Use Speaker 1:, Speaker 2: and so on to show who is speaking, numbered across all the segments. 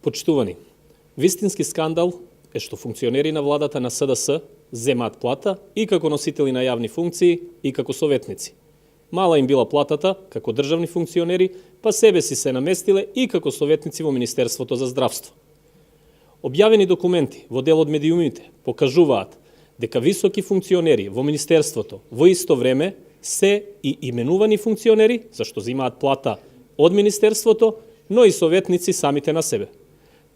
Speaker 1: Почитувани, вистински скандал е што функционери на владата на СДС земаат плата и како носители на јавни функции и како советници. Мала им била платата како државни функционери, па себе си се наместиле и како советници во Министерството за здравство. Објавени документи во дел од медиумите покажуваат дека високи функционери во Министерството во исто време се и именувани функционери, зашто земаат плата од Министерството, но и советници самите на себе.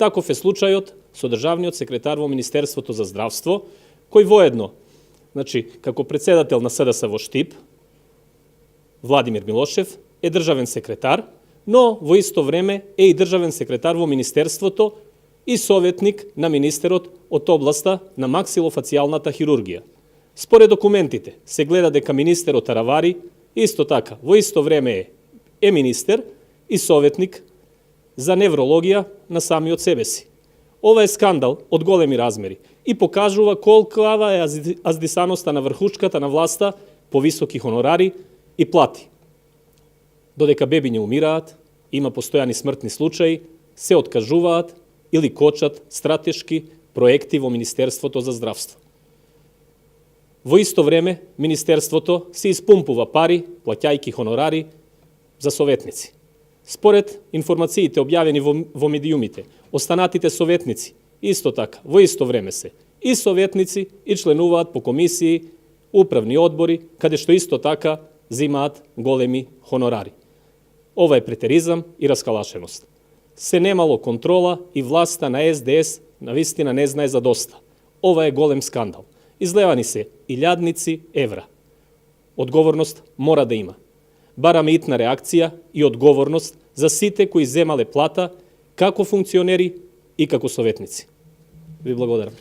Speaker 1: Таков е случајот со државниот секретар во Министерството за здравство, кој воедно, како председател на СДС во Штип, Владимир Милошев, е државен секретар, но во исто време е и државен секретар во Министерството и советник на министерот од областа на максилофацијалната хирургија. Според документите се гледа дека министерот Аравари исто така во исто време е министер и советник за неврологија на самиот себе си. Ова е скандал од големи размери и покажува колкава е аздисаноста на врхушката на власта по високи хонорари и плати. Додека бебиња умираат, има постојани смртни случаи, се откажуваат или кочат стратешки проекти во Министерството за здравство. Во исто време, Министерството се испумпува пари, плаќајки хонорари за советници. Според информациите објавени во медиумите, останатите советници исто така во исто време се и советници и членуваат по комисии, управни одбори, каде што исто така земаат големи хонорари. Ова е претеризам и раскалашеност. Се немало контрола и власта на СДС навистина не знае за доста. Ова е голем скандал. Излевани се илјадници евра. Одговорност мора да има. Бараме итна реакција и одговорност за сите кои земале плата како функционери и како советници. Ви благодарам.